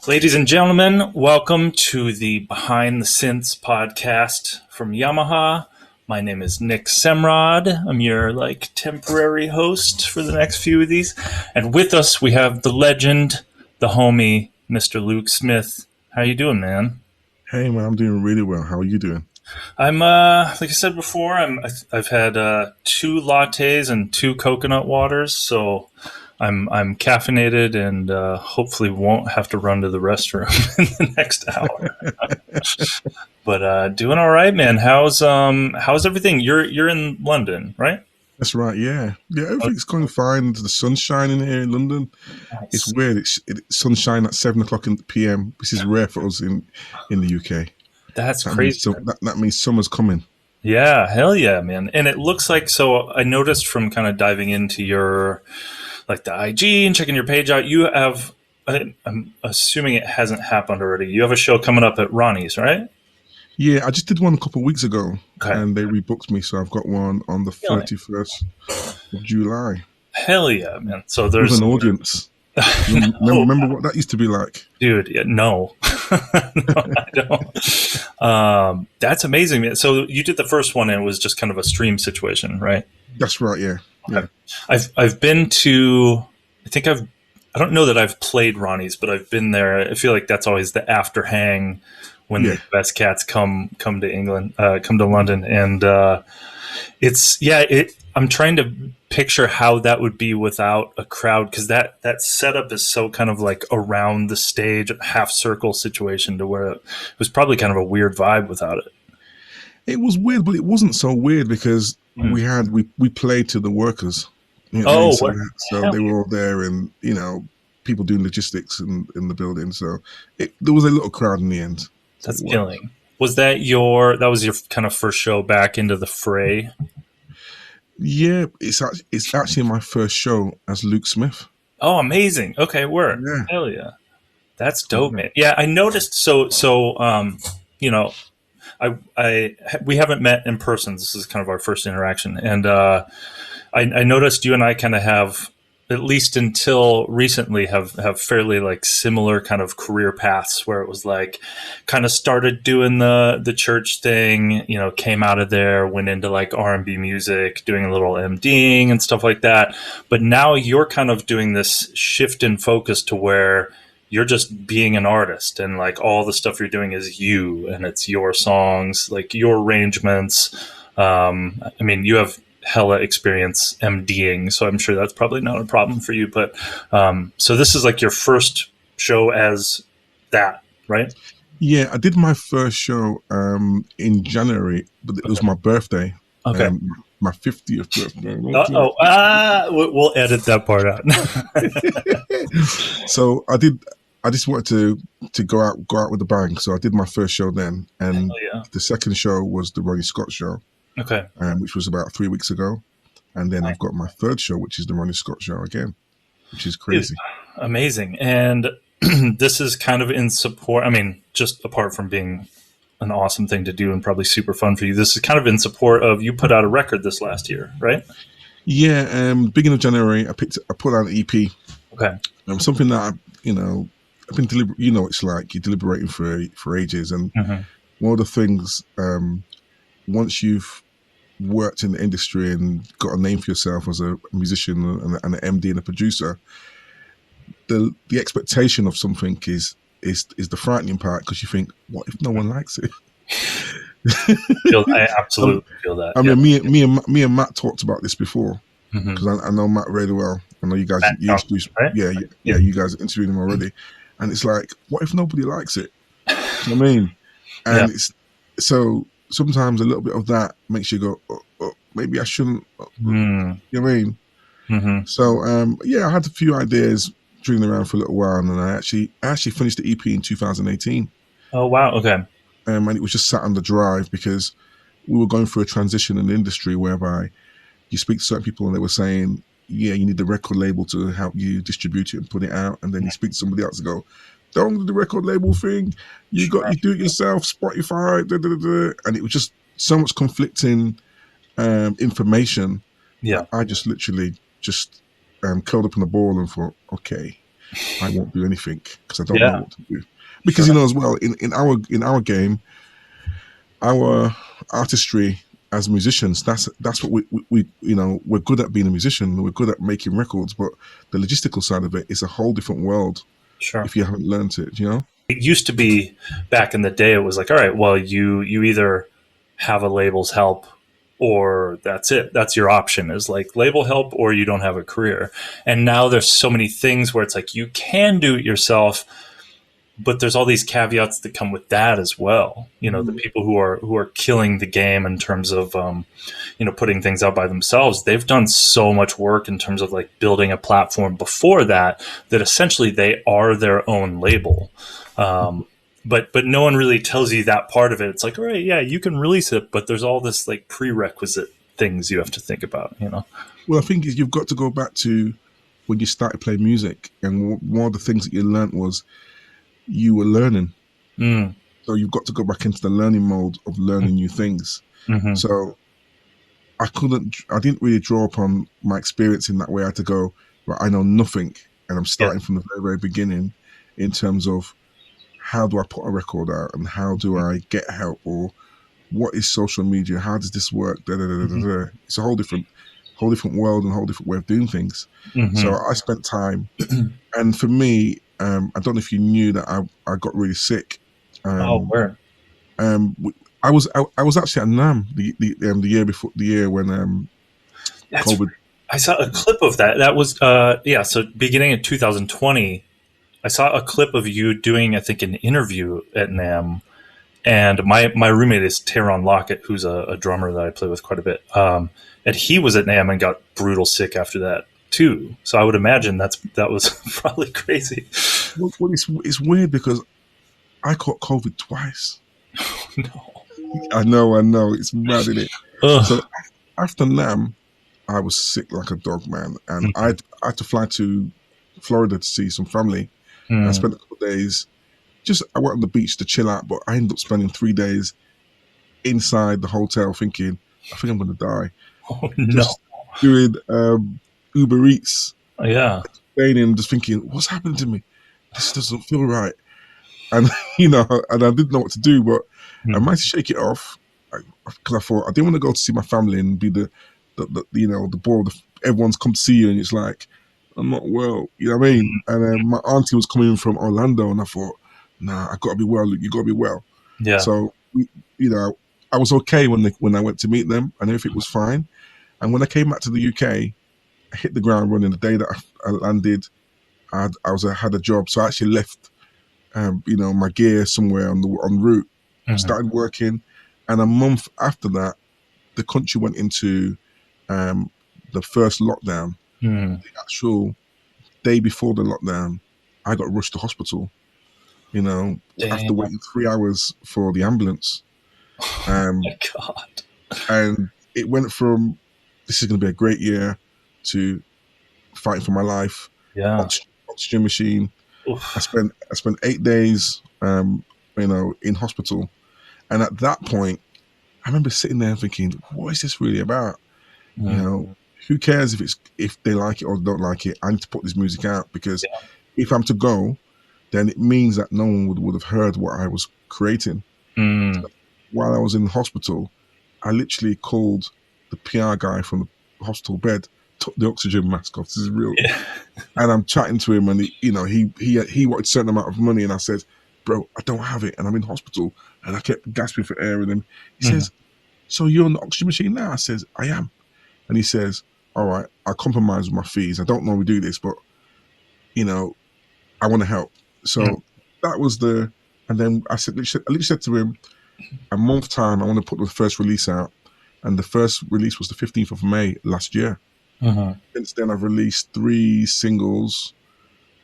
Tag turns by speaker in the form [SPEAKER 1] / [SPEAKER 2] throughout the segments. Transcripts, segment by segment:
[SPEAKER 1] Ladies and gentlemen, welcome to the Behind the Synths podcast from Yamaha. My name is Nick Semrad. I'm your temporary host for the next few of these. And with us we have the legend, the homie, Mr. Luke Smith. How you doing, man?
[SPEAKER 2] Hey man, I'm doing really well. How are you doing?
[SPEAKER 1] I'm like I said before, I've had 2 lattes and 2 coconut waters, so I'm
[SPEAKER 2] Yeah.
[SPEAKER 1] caffeinated and hopefully won't have to run to the restroom in the next hour. But doing all right, man. How's everything? You're in London, right?
[SPEAKER 2] That's right. Yeah, yeah.
[SPEAKER 1] Oh,
[SPEAKER 2] Everything's going fine. The sun's shining here in London. It's
[SPEAKER 1] nice.
[SPEAKER 2] weird. It's sunshine at 7 o'clock in the PM. This is rare for us in the UK.
[SPEAKER 1] That's
[SPEAKER 2] That means
[SPEAKER 1] crazy,
[SPEAKER 2] so
[SPEAKER 1] man.
[SPEAKER 2] that means summer's coming.
[SPEAKER 1] Yeah, hell yeah, man. And it looks like so. I noticed from kind of diving into your the IG and checking your page out, you have. I'm assuming it hasn't happened already. You have a show coming up at Ronnie's, right?
[SPEAKER 2] Yeah, I just did one a couple of weeks ago,
[SPEAKER 1] Okay.
[SPEAKER 2] and they rebooked me, so I've got one on the
[SPEAKER 1] Feeling.
[SPEAKER 2] 31st of July
[SPEAKER 1] Hell yeah, man. So
[SPEAKER 2] with
[SPEAKER 1] there's
[SPEAKER 2] an audience.
[SPEAKER 1] no,
[SPEAKER 2] Remember what that used to be like?
[SPEAKER 1] dude. Yeah, no, no, I don't. That's amazing, man. So you did the first one, and it was just kind of a stream situation, right?
[SPEAKER 2] That's right. Yeah, yeah,
[SPEAKER 1] Okay. I've been to. I think I don't know that I've played Ronnie's, but I've been there. I feel like that's always the after hang when
[SPEAKER 2] yeah.
[SPEAKER 1] the best cats come to England, come to London, and it's yeah. I'm trying to picture how that would be without a crowd because that setup is so kind of like around the stage, half circle situation to where it was probably kind of a weird vibe without it.
[SPEAKER 2] It was weird, but it wasn't so weird because
[SPEAKER 1] Mm.
[SPEAKER 2] we played to the workers. You know what I mean?
[SPEAKER 1] Oh,
[SPEAKER 2] So
[SPEAKER 1] what?
[SPEAKER 2] so
[SPEAKER 1] Hell
[SPEAKER 2] they
[SPEAKER 1] yeah.
[SPEAKER 2] were all there, and people doing logistics in the building. So there was a little crowd in the end. So it
[SPEAKER 1] That's
[SPEAKER 2] worked.
[SPEAKER 1] killing. That was your kind of first show back into the fray?
[SPEAKER 2] Yeah, it's actually my first show as Luke Smith.
[SPEAKER 1] Oh, amazing. Okay, word.
[SPEAKER 2] Yeah,
[SPEAKER 1] Hell yeah. That's dope,
[SPEAKER 2] yeah,
[SPEAKER 1] man. Yeah, I noticed. You know, I we haven't met in person. This is kind of our first interaction, and I noticed you and I kind of have, at least until recently, have fairly like similar kind of career paths where it was like kind of started doing the church thing, came out of there, went into like R&B music, doing a little MDing and stuff like that. But now you're kind of doing this shift in focus to where you're just being an artist and like all the stuff you're doing is you and it's your songs, like your arrangements. I mean, you have hella experience MDing, so I'm sure that's probably not a problem for you. But so this is like your first show as that, right?
[SPEAKER 2] yeah. I did my first show in January, but it was
[SPEAKER 1] Okay.
[SPEAKER 2] my birthday,
[SPEAKER 1] Okay.
[SPEAKER 2] my 50th birthday.
[SPEAKER 1] Oh, we'll edit that part out.
[SPEAKER 2] So I did. I just wanted to go out with a bang. So I did my first show then, and
[SPEAKER 1] Hell yeah.
[SPEAKER 2] the second show was the Ronnie Scott show,
[SPEAKER 1] Okay.
[SPEAKER 2] which was about 3 weeks ago, and then
[SPEAKER 1] Nice.
[SPEAKER 2] I've got my third show, which is the Ronnie Scott show again, which is
[SPEAKER 1] Dude,
[SPEAKER 2] crazy.
[SPEAKER 1] amazing. And this is kind of in support. I mean, just apart from being an awesome thing to do and probably super fun for you, this is kind of in support of you put out a record this last year, right?
[SPEAKER 2] Yeah, beginning of January, I put out an EP,
[SPEAKER 1] Okay.
[SPEAKER 2] something that I've been it's like you're deliberating for ages, and
[SPEAKER 1] Hmm.
[SPEAKER 2] one of the things, once you've worked in the industry and got a name for yourself as a musician and an MD and a producer, the expectation of something is the frightening part because you think, what if no one likes it?
[SPEAKER 1] I
[SPEAKER 2] um,
[SPEAKER 1] absolutely feel that.
[SPEAKER 2] I
[SPEAKER 1] Yeah.
[SPEAKER 2] mean, me and Matt talked about this before
[SPEAKER 1] Hmm.
[SPEAKER 2] because I know Matt really well. I know you guys,
[SPEAKER 1] Matt
[SPEAKER 2] you
[SPEAKER 1] Johnson,
[SPEAKER 2] introduced,
[SPEAKER 1] right?
[SPEAKER 2] yeah,
[SPEAKER 1] Yeah.
[SPEAKER 2] you guys interviewed him already, and it's like, what if nobody likes it? Do you know what I mean?
[SPEAKER 1] Yeah.
[SPEAKER 2] And it's so sometimes a little bit of that makes you go, maybe I shouldn't.
[SPEAKER 1] Mm.
[SPEAKER 2] You know what I mean?
[SPEAKER 1] Hmm.
[SPEAKER 2] So yeah, I had a few ideas drilling around for a little while, and then I actually finished the EP in 2018,
[SPEAKER 1] Oh, wow. Okay.
[SPEAKER 2] and it was just sat on the drive because we were going through a transition in the industry whereby you speak to certain people and they were saying, yeah, you need the record label to help you distribute it and put it out, and then you speak to somebody else and go, don't do the record label thing,
[SPEAKER 1] Sure.
[SPEAKER 2] you do it yourself, Spotify, da, da, da, da. And it was just so much conflicting information.
[SPEAKER 1] Yeah.
[SPEAKER 2] I just literally just curled up in a ball and thought, okay, I won't do anything because I don't know
[SPEAKER 1] Yeah.
[SPEAKER 2] what to do. Because
[SPEAKER 1] Sure.
[SPEAKER 2] as well, in our game, our artistry as musicians, that's what we we're good at being a musician. We're good at making records, but the logistical side of it is a whole different world
[SPEAKER 1] Sure.
[SPEAKER 2] if you haven't learned it.
[SPEAKER 1] It used to be back in the day, it was like, all right, well, you either have a label's help or that's it. That's your option, is like label help or you don't have a career. And now there's so many things where it's like you can do it yourself, but there's all these caveats that come with that as well. The people who are killing the game in terms of putting things out by themselves, they've done so much work in terms of like building a platform before that essentially they are their own label. But no one really tells you that part of it. It's like, all right, yeah, you can release it, but there's all this like prerequisite things you have to think about.
[SPEAKER 2] Well, I think you've got to go back to when you started playing music, and one of the things that you learned was you were learning. So you've got to go back into the learning mode of learning new things.
[SPEAKER 1] Mm-hmm.
[SPEAKER 2] So I didn't really draw upon my experience in that way. I had to go, right, I know nothing, and I'm starting from the very, very beginning in terms of how do I put a record out and how do I get help, or what is social media? How does this work? It's a whole different world and a whole different way of doing things.
[SPEAKER 1] Mm-hmm.
[SPEAKER 2] So I spent time, and for me, I don't know if you knew that I got really sick.
[SPEAKER 1] Where?
[SPEAKER 2] I was actually at NAMM the year before, the year when COVID.
[SPEAKER 1] I saw a clip of that. That was so beginning of 2020. I saw a clip of you doing, I think, an interview at NAMM, and my roommate is Taron Lockett, who's a drummer that I play with quite a bit. And he was at NAMM and got brutal sick after that too. So I would imagine that was probably crazy.
[SPEAKER 2] Well, it's weird because I caught COVID twice.
[SPEAKER 1] No.
[SPEAKER 2] I know. It's mad, isn't it?
[SPEAKER 1] Ugh.
[SPEAKER 2] So after NAMM, I was sick like a dog, man. And I had to fly to Florida to see some family. I spent a couple of days. I went on the beach to chill out, but I ended up spending 3 days inside the hotel thinking, I think I'm going to die.
[SPEAKER 1] Oh, no.
[SPEAKER 2] Just doing Uber Eats.
[SPEAKER 1] Yeah.
[SPEAKER 2] And just thinking, what's happened to me? This doesn't feel right. And, and I didn't know what to do, but I managed to shake it off because I thought I didn't want to go to see my family and be the bore. Everyone's come to see you and it's like, I'm not well. You know what I mean? And then my auntie was coming in from Orlando and I thought, nah, I got to be well. Luke, you got to be well.
[SPEAKER 1] Yeah.
[SPEAKER 2] So, I was okay when I went to meet them and everything was fine. And when I came back to the UK, I hit the ground running. The day that I landed, I had a job. So I actually left, my gear somewhere en route, started working. And a month after that, the country went into the first lockdown. The actual day before the lockdown, I got rushed to hospital, after waiting 3 hours for the ambulance.
[SPEAKER 1] Oh my God.
[SPEAKER 2] And it went from, this is going to be a great year, to fighting for my life.
[SPEAKER 1] Yeah.
[SPEAKER 2] Oxygen machine. Oof. I spent 8 days, in hospital. And at that point, I remember sitting there thinking, what is this really about? Who cares if they like it or don't like it? I need to put this music out because if I'm to go, then it means that no one would have heard what I was creating. So while I was in the hospital, I literally called the PR guy from the hospital bed, took the oxygen mask off. This is real. Yeah. And I'm chatting to him, and he wanted a certain amount of money, and I said, bro, I don't have it, and I'm in hospital. And I kept gasping for air, and then he says, so you're on the oxygen machine now? I says, I am. And he says, all right, I compromise with my fees. I don't normally do this, but, I want to help. So that was and then I literally said to him, a month time, I want to put the first release out. And the first release was the 15th of May last year. Since then, I've released 3 singles,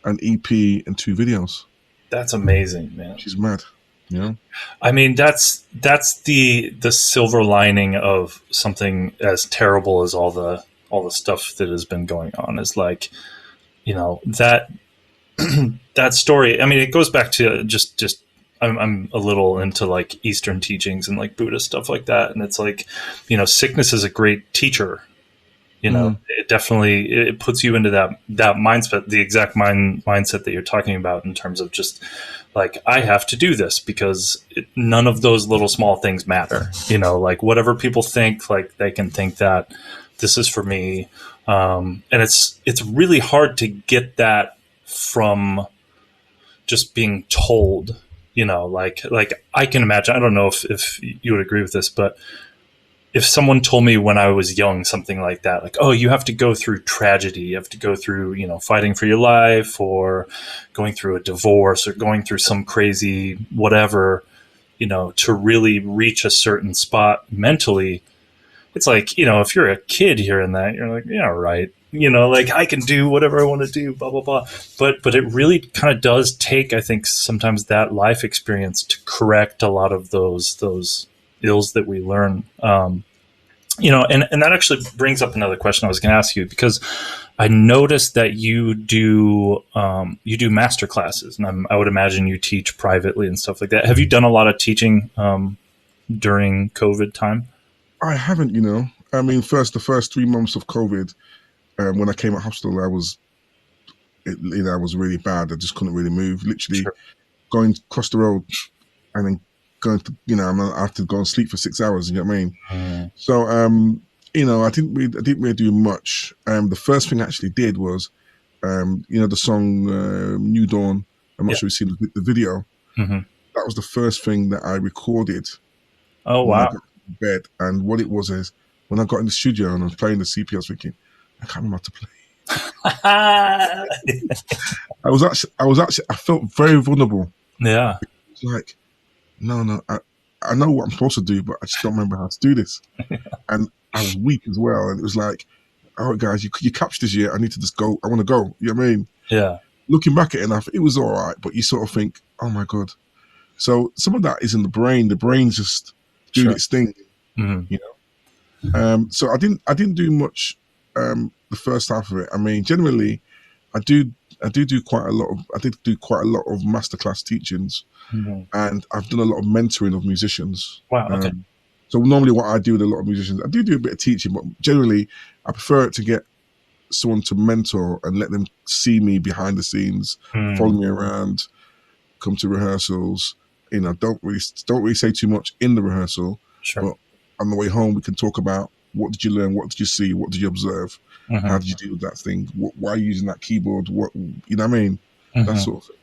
[SPEAKER 2] an EP, and 2 videos.
[SPEAKER 1] That's amazing, man.
[SPEAKER 2] She's mad.
[SPEAKER 1] I mean, that's the silver lining of something as terrible as all the stuff that has been going on, is like, that that story. I mean, it goes back to just I'm a little into like Eastern teachings and like Buddhist stuff like that, and it's like, sickness is a great teacher. You know, it definitely, it puts you into that mindset, the exact mindset that you're talking about, in terms of just like, I have to do this because none of those little small things matter. You know, like whatever people think, like they can think that this is for me. And it's really hard to get that from just being told, you know, like I can imagine, I don't know if you would agree with this, but if someone told me when I was young something like that, like, oh, you have to go through tragedy, you have to go through, you know, fighting for your life, or going through a divorce, or going through some crazy whatever, you know, to really reach a certain spot mentally, it's like, you know, if you're a kid hearing that, you're like, yeah, right. You know, like I can do whatever I want to do, blah, blah, blah. But it really kind of does take, I think, sometimes that life experience to correct a lot of those ills that we learn. You know, and that actually brings up another question I was going to ask you, because I noticed that you do master classes, and I would imagine you teach privately and stuff like that. Have you done a lot of teaching during COVID time?
[SPEAKER 2] I haven't, you know. I mean, the first 3 months of COVID, when I came out of hospital, I was really bad. I just couldn't really move. Literally going across the road and then going to, you know, I have to go and sleep for 6 hours. You know what I mean? So, you know, I didn't really do much. The first thing I actually did was, you know, the song New Dawn. I'm not sure you've seen the video. That was the first thing that I recorded.
[SPEAKER 1] Oh,
[SPEAKER 2] when I
[SPEAKER 1] wow.
[SPEAKER 2] got to bed. And what it was is, when I got in the studio and I was playing the CP, I was thinking, I can't remember how to play. I felt very vulnerable.
[SPEAKER 1] Yeah.
[SPEAKER 2] It's like, no, I know what I'm supposed to do, but I just don't remember how to do this. And I was weak as well. And it was like, all right, guys, you captured this year. I need to just go. I want to go. You know what I mean?
[SPEAKER 1] Yeah.
[SPEAKER 2] Looking back at it, it was all right, but you sort of think, oh my God. So some of that is in the brain. The brain's just doing its thing, you know? So I didn't do much the first half of it. I mean, generally, I did do quite a lot of masterclass teachings, and I've done a lot of mentoring of musicians.
[SPEAKER 1] Wow. Okay.
[SPEAKER 2] So normally, what I do with a lot of musicians, I do a bit of teaching, but generally, I prefer it to get someone to mentor and let them see me behind the scenes, follow me around, come to rehearsals. You know, don't really say too much in the rehearsal, but on the way home, we can talk about, what did you learn? What did you see? What did you observe? How did you deal with that thing? Why are you using that keyboard? What, you know what I mean? That sort of thing.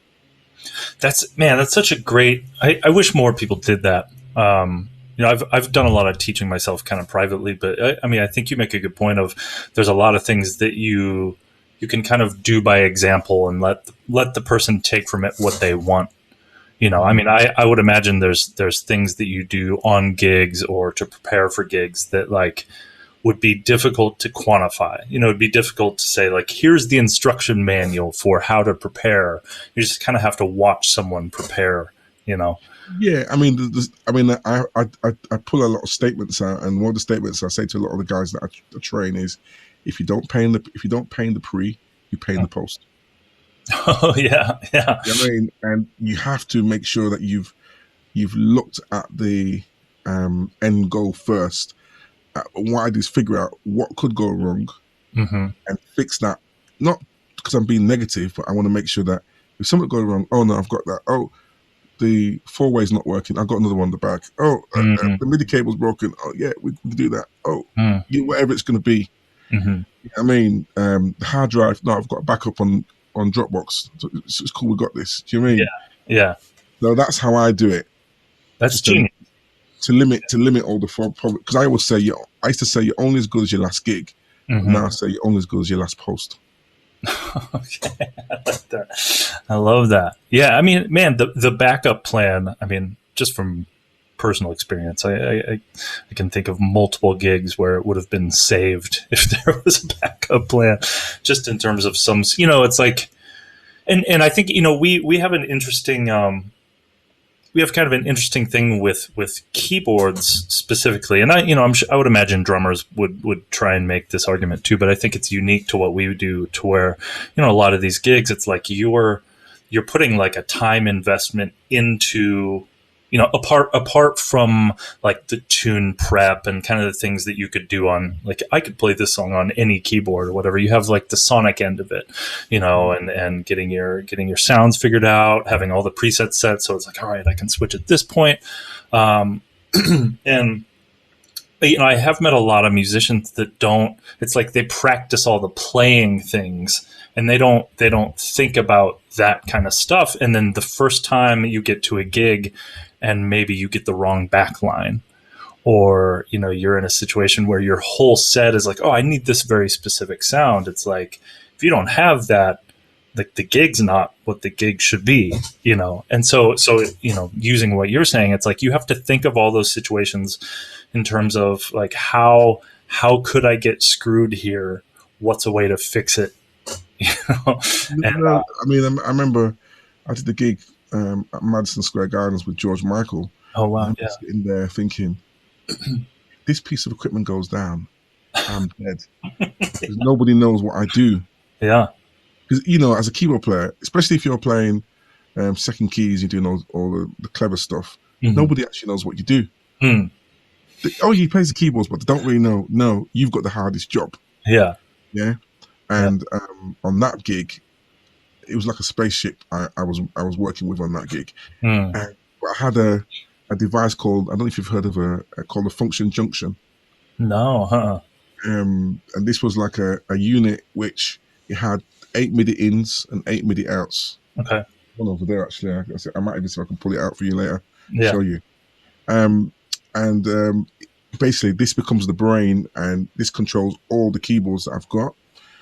[SPEAKER 1] That's such a great, I wish more people did that. You know, I've done a lot of teaching myself kind of privately, but I mean, I think you make a good point of, there's a lot of things that you can kind of do by example, and let the person take from it what they want. You know, I mean, I would imagine there's things that you do on gigs or to prepare for gigs that like would be difficult to quantify. You know, it'd be difficult to say, like, here's the instruction manual for how to prepare. You just kind of have to watch someone prepare, you know?
[SPEAKER 2] Yeah. I mean, I pull a lot of statements out, and one of the statements I say to a lot of the guys that I train is, if you don't pay in the pre, you pay in the post.
[SPEAKER 1] Oh yeah.
[SPEAKER 2] You know what I mean? And you have to make sure that you've looked at the end goal first. What I do is figure out what could go wrong and fix that. Not because I'm being negative, but I want to make sure that if something goes wrong, oh no, I've got that. Oh, the 4-way's not working. I've got another one in the back. Oh, the MIDI cable's broken. Oh yeah, we can do that. Oh, whatever it's going to be. You know what I mean? The hard drive. No, I've got a backup on Dropbox. So it's cool. We got this. Do you know what I mean?
[SPEAKER 1] Yeah.
[SPEAKER 2] So that's how I do it.
[SPEAKER 1] That's genius.
[SPEAKER 2] To limit all the problems. Because I always say, I used to say, you're only as good as your last gig. Now I say, you're only as good as your last post.
[SPEAKER 1] Okay, I like that. I love that. Yeah, I mean, man, the backup plan. I mean, just from personal experience, I can think of multiple gigs where it would have been saved if there was a backup plan. Just in terms of some, you know, it's like, and I think, you know, we have an interesting. We have kind of an interesting thing with keyboards specifically, and I would imagine drummers would try and make this argument too, but I think it's unique to what we do, to where, you know, a lot of these gigs, it's like you're putting like a time investment into apart from like the tune prep and kind of the things that you could do on, like, I could play this song on any keyboard or whatever. You have like the sonic end of it, and getting your sounds figured out, having all the presets set. So it's like, all right, I can switch at this point. And I have met a lot of musicians that don't. It's like they practice all the playing things, and they don't think about that kind of stuff. And then the first time you get to a gig, and maybe you get the wrong back line, or you're in a situation where your whole set is like, oh, I need this very specific sound. It's like, if you don't have that, like, the gig's not what the gig should be, And so using what you're saying, it's like you have to think of all those situations in terms of like, how could I get screwed here? What's a way to fix it? And,
[SPEAKER 2] I mean, I remember I did the gig at Madison Square Gardens with George Michael.
[SPEAKER 1] Oh wow!
[SPEAKER 2] I'm sitting there thinking, this piece of equipment goes down, I'm dead. Because nobody knows what I do.
[SPEAKER 1] Yeah.
[SPEAKER 2] Because as a keyboard player, especially if you're playing second keys, you're doing all the clever stuff. Mm-hmm. Nobody actually knows what you do.
[SPEAKER 1] Mm.
[SPEAKER 2] He plays the keyboards, but they don't really know. No, you've got the hardest job.
[SPEAKER 1] Yeah.
[SPEAKER 2] Yeah. And on that gig, it was like a spaceship I was working with on that gig.
[SPEAKER 1] Mm.
[SPEAKER 2] But I had a device called, I don't know if you've heard of called a function junction.
[SPEAKER 1] No, huh?
[SPEAKER 2] And this was like a unit which it had 8 MIDI ins and 8 MIDI outs.
[SPEAKER 1] Okay.
[SPEAKER 2] One over there, actually. I might even see if I can pull it out for you later.
[SPEAKER 1] Yeah.
[SPEAKER 2] Show you. Basically, this becomes the brain, and this controls all the keyboards that I've got.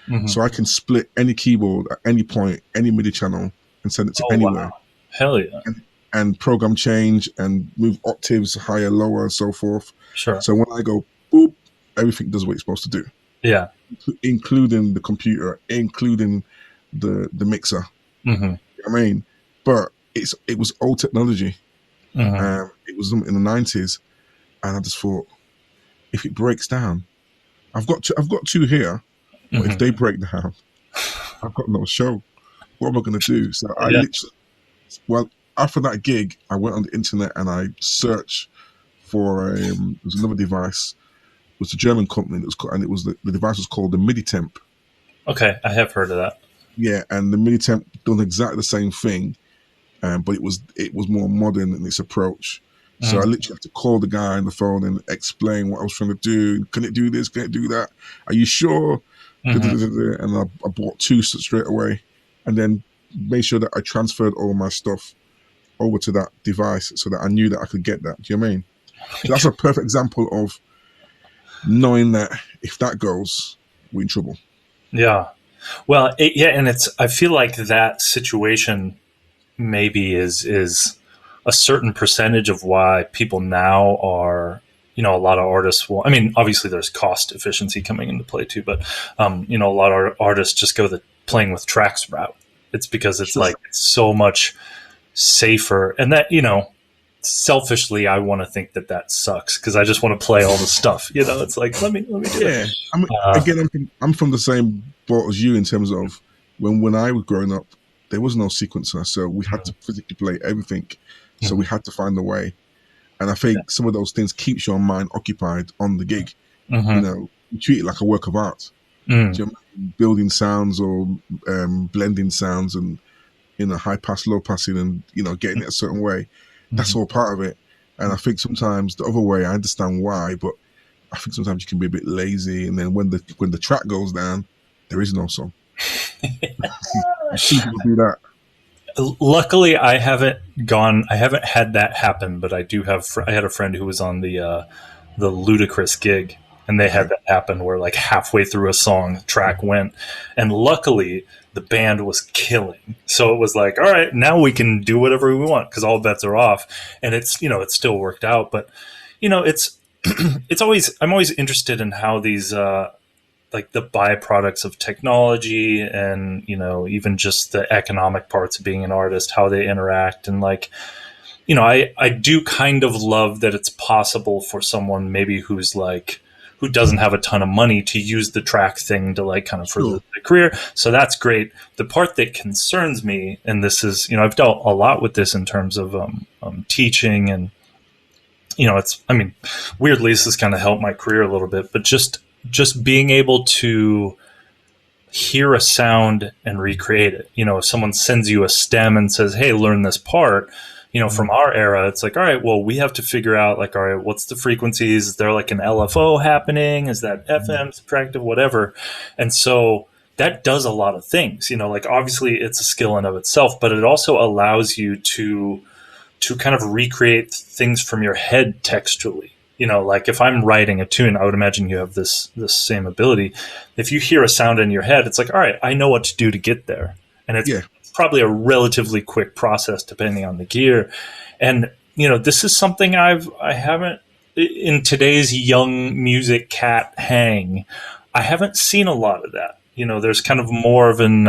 [SPEAKER 2] Mm-hmm. So I can split any keyboard at any point, any MIDI channel, and send it to anywhere.
[SPEAKER 1] Wow. Hell yeah.
[SPEAKER 2] And program change and move octaves higher, lower, and so forth.
[SPEAKER 1] Sure.
[SPEAKER 2] So when I go boop, everything does what it's supposed to do.
[SPEAKER 1] Yeah.
[SPEAKER 2] Including the computer, including the mixer.
[SPEAKER 1] Mm-hmm.
[SPEAKER 2] You know what I mean? But it was old technology.
[SPEAKER 1] Mm-hmm.
[SPEAKER 2] It was in the 90s, and I just thought, if it breaks down, I've got two here. But if they break down, I've got no show. What am I going to do? So I literally, after that gig, I went on the internet and I searched for there's another device. It was a German company that was called, and it was the device was called the MIDI Temp.
[SPEAKER 1] Okay, I have heard of that.
[SPEAKER 2] Yeah, and the MIDI Temp done exactly the same thing, but it was more modern in its approach. So I literally had to call the guy on the phone and explain what I was trying to do. Can it do this? Can it do that? Are you sure? Mm-hmm. And I bought two straight away, and then made sure that I transferred all my stuff over to that device so that I knew that I could get that. Do you know what I mean? So that's a perfect example of knowing that if that goes, we're in trouble.
[SPEAKER 1] Yeah. Well, and I feel like that situation maybe is a certain percentage of why people now are, a lot of artists will, I mean, obviously there's cost efficiency coming into play too, but, a lot of artists just go the playing with tracks route. It's because it's like, it's so much safer. And that, selfishly, I want to think that sucks because I just want to play all the stuff, it's like, let me do it.
[SPEAKER 2] I'm from the same boat as you in terms of when I was growing up, there was no sequencer. So we had to physically play everything. So we had to find a way. And I think some of those things keeps your mind occupied on the gig. Mm-hmm. You treat it like a work of art. Building sounds or blending sounds and, high pass, low passing and, getting it a certain way. That's all part of it. And I think sometimes the other way, I understand why, but I think sometimes you can be a bit lazy. And then when the track goes down, there is no song. People do that.
[SPEAKER 1] Luckily, I haven't had that happen, but I had a friend who was on the Ludacris gig, and they had that happen where like halfway through a song, the track went, and luckily the band was killing. So it was like, all right, now we can do whatever we want because all bets are off, and it's still worked out. But it's I'm always interested in how these like the byproducts of technology and, even just the economic parts of being an artist, how they interact. And like, I do kind of love that it's possible for someone maybe who's like who doesn't have a ton of money to use the track thing to like kind of further the career. So that's great. The part that concerns me, and this is, you know, I've dealt a lot with this in terms of teaching, and, you know, it's, I mean, weirdly, this has kind of helped my career a little bit, but just being able to hear a sound and recreate it. You know, if someone sends you a stem and says, hey, learn this part, you know, from our era, it's like, all right, well, we have to figure out, like, all right, what's the frequencies? Is there like an LFO happening? Is that FM, subtractive, whatever? And so that does a lot of things, you know, like obviously it's a skill in of itself, but it also allows you to kind of recreate things from your head textually. You know, like if I'm writing a tune, I would imagine you have this same ability. If you hear a sound in your head, it's like, all right, I know what to do to get there. And it's probably a relatively quick process depending on the gear. And, you know, this is something I haven't, in today's young music cat hang, I haven't seen a lot of that. You know, there's kind of more of an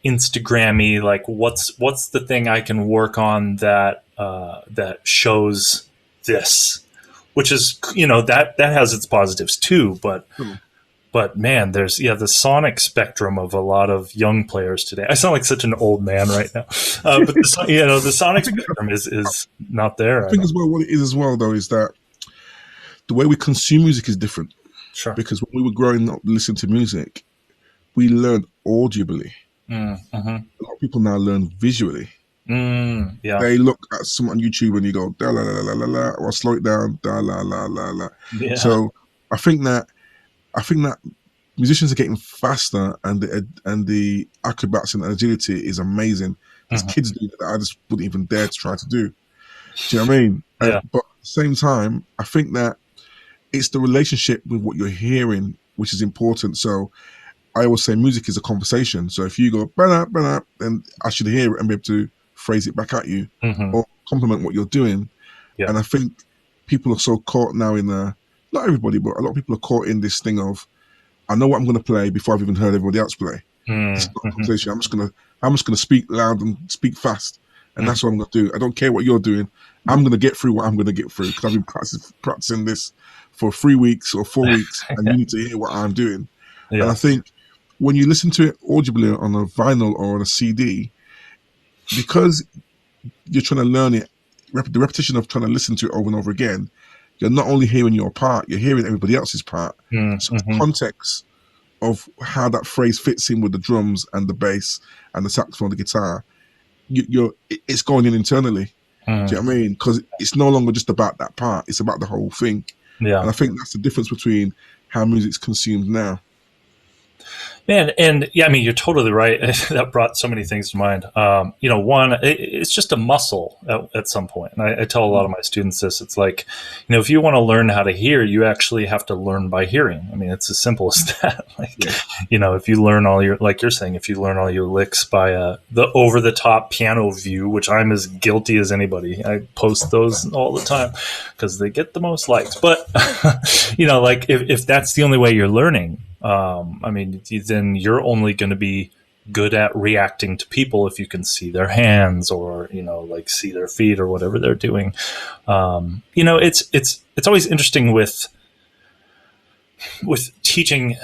[SPEAKER 1] Instagrammy, like what's the thing I can work on that shows this, which is, you know, that has its positives too, but man, there's the sonic spectrum of a lot of young players today. I sound like such an old man right now, but the sonic spectrum is not there.
[SPEAKER 2] I think as well, what it is as well though is that the way we consume music is different.
[SPEAKER 1] Sure.
[SPEAKER 2] Because when we were growing up listening to music, we learned audibly.
[SPEAKER 1] Mm-hmm.
[SPEAKER 2] A lot of people now learn visually.
[SPEAKER 1] Yeah.
[SPEAKER 2] They look at someone on YouTube and you go da la la la la la, or slow it down da la la la la.
[SPEAKER 1] Yeah.
[SPEAKER 2] So I think that musicians are getting faster, and the acrobats and agility is amazing. There's kids doing that I just wouldn't even dare to try to do. Do you know what I mean?
[SPEAKER 1] Yeah.
[SPEAKER 2] But at the same time, I think that it's the relationship with what you're hearing which is important. So I always say music is a conversation. So if you go ba-da, ba-da, then I should hear it and be able to phrase it back at you or compliment what you're doing. Yeah. And I think people are so caught now in not everybody, but a lot of people are caught in this thing of, I know what I'm going to play before I've even heard everybody else play. It's not a conversation. I'm just gonna speak loud and speak fast, and that's what I'm going to do. I don't care what you're doing. I'm going to get through what I'm going to get through because I've been practicing this for 3 weeks or 4 weeks, and you need to hear what I'm doing. Yeah. And I think when you listen to it audibly on a vinyl or on a CD, because you're trying to learn it, the repetition of trying to listen to it over and over again, you're not only hearing your part, you're hearing everybody else's part. So the context of how that phrase fits in with the drums and the bass and the saxophone, the guitar, it's going in internally. Do you know what I mean? Because it's no longer just about that part; it's about the whole thing. Yeah, and I think that's the difference between how music's consumed now.
[SPEAKER 1] Man, and yeah, I mean, you're totally right. That brought so many things to mind. One, it's just a muscle at some point. And I tell a lot of my students this. It's like, if you want to learn how to hear, you actually have to learn by hearing. I mean, it's as simple as that. If you learn all your, like you're saying, if you learn all your licks by the over-the-top piano view, which I'm as guilty as anybody. I post those all the time because they get the most likes. But, if that's the only way you're learning, then you're only going to be good at reacting to people if you can see their hands or, see their feet or whatever they're doing. It's always interesting with teaching,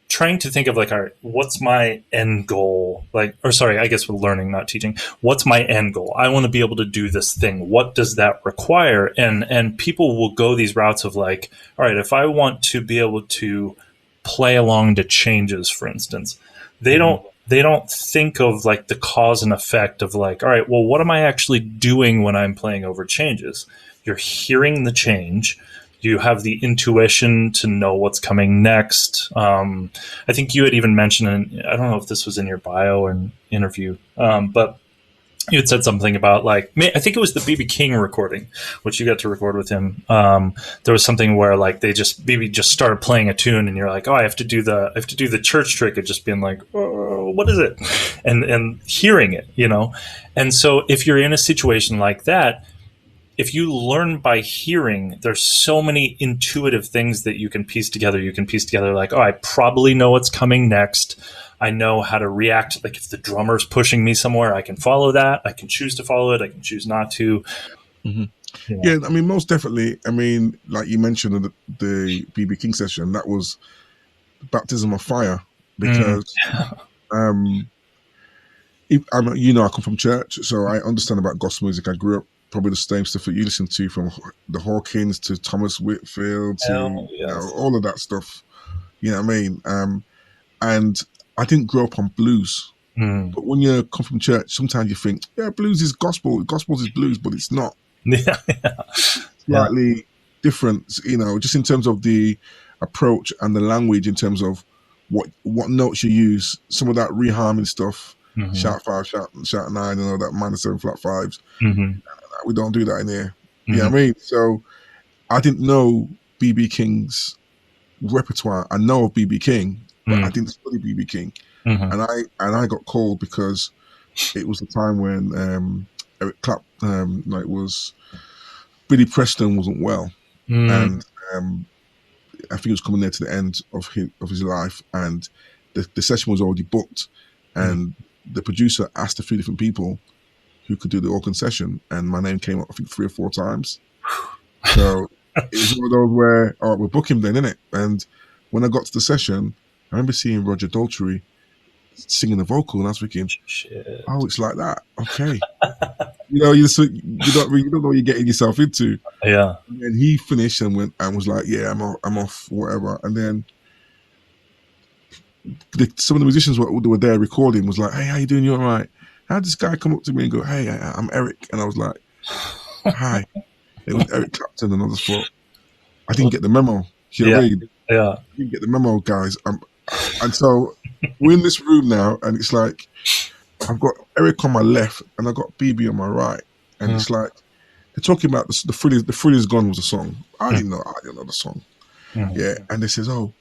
[SPEAKER 1] trying to think of all right, what's my end goal? With learning, not teaching. What's my end goal? I want to be able to do this thing. What does that require? And people will go these routes of all right, if I want to be able to play along to changes, for instance, they don't think of the cause and effect of all right, well, what am I actually doing when I'm playing over changes? You're hearing the change. You have the intuition to know what's coming next. I think you had even mentioned, and I don't know if this was in your bio or an interview, but you had said something about I think it was the BB King recording, which you got to record with him. There was something where BB just started playing a tune, and you're like, oh, I have to do the church trick of just being oh, what is it, and hearing it, And so if you're in a situation like that, if you learn by hearing, there's so many intuitive things that you can piece together. You can piece together oh, I probably know what's coming next. I know how to react. If the drummer's pushing me somewhere, I can follow that. I can choose to follow it. I can choose not to.
[SPEAKER 2] Yeah, I mean, most definitely. I mean, like you mentioned the BB King session, that was baptism of fire because, I come from church, so I understand about gospel music. I grew up probably the same stuff that you listen to, from the Hawkins to Thomas Whitfield to all of that stuff. You know what I mean? And I didn't grow up on blues. But when you come from church, sometimes you think, yeah, blues is gospel. Gospel is blues, but it's not.
[SPEAKER 1] Yeah.
[SPEAKER 2] Slightly different, just in terms of the approach and the language, in terms of what notes you use. Some of that reharming stuff, shout 5, shout 9, and all that minor 7 flat 5s. We don't do that in here. You know what I mean? So I didn't know BB King's repertoire. I know of BB King, but I didn't study BB King. And I got called because it was the time when Eric Clapton, was Billy Preston wasn't well, and I think it was coming near to the end of his life, and the session was already booked, and the producer asked a few different people who could do the organ session, and my name came up I think 3 or 4 times. So it was one of those where, all right, we'll book him then, innit? And when I got to the session, I remember seeing Roger Daltrey singing the vocal, and I was thinking,
[SPEAKER 1] shit.
[SPEAKER 2] Oh, it's like that. Okay. you don't know what you're getting yourself into.
[SPEAKER 1] Yeah.
[SPEAKER 2] And then he finished and went and was like, yeah, I'm off, whatever. And then some of the musicians were there recording was like, hey, how you doing? You all right? How did this guy come up to me and go, hey, I'm Eric? And I was like, hi. It was Eric Clapton, and I just thought, I didn't get the memo. You know what I mean?
[SPEAKER 1] Yeah.
[SPEAKER 2] I didn't get the memo, guys. And so we're in this room now, and it's like I've got Eric on my left and I've got BB on my right, and it's like they're talking about the Thrill Is Gone was a song. I didn't know the song. Yeah, and they says, oh,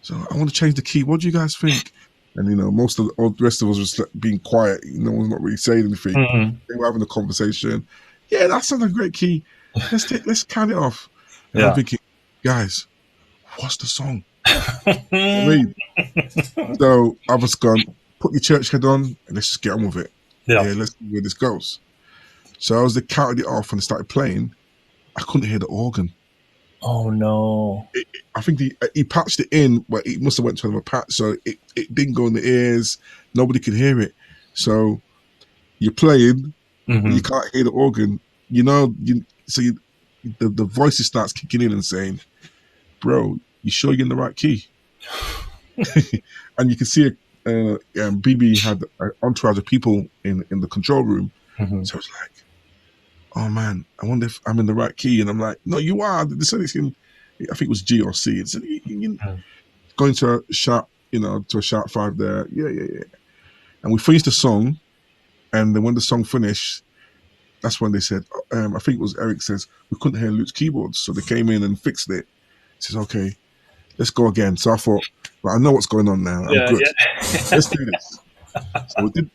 [SPEAKER 2] so I want to change the key. What do you guys think? And most of the rest of us was being quiet. No one's not really saying anything. They were having a conversation. Yeah, that sounds like a great key. Let's count it off. And I'm thinking, guys, what's the song? I mean, so I was gone, put your church head on and let's just get on with it. Yeah, let's see where this goes. So as they counted it off and they started playing, I couldn't hear the organ.
[SPEAKER 1] Oh no!
[SPEAKER 2] I think he patched it in, but he must have went to another patch, so it didn't go in the ears. Nobody could hear it. So you're playing, you can't hear the organ. The voices starts kicking in and saying, "Bro, you sure you're in the right key?" And you can see BB had an entourage of people in the control room. So I was like, oh man, I wonder if I'm in the right key. And I'm like, no, you are. They said it's in, I think it was G or C. It said, going to a sharp, to a sharp 5 there. Yeah. And we finished the song. And then when the song finished, that's when they said, I think it was Eric says, we couldn't hear Luke's keyboards. So they came in and fixed it. He says, okay, let's go again. So I thought, well, I know what's going on now. I'm good. Let's do this.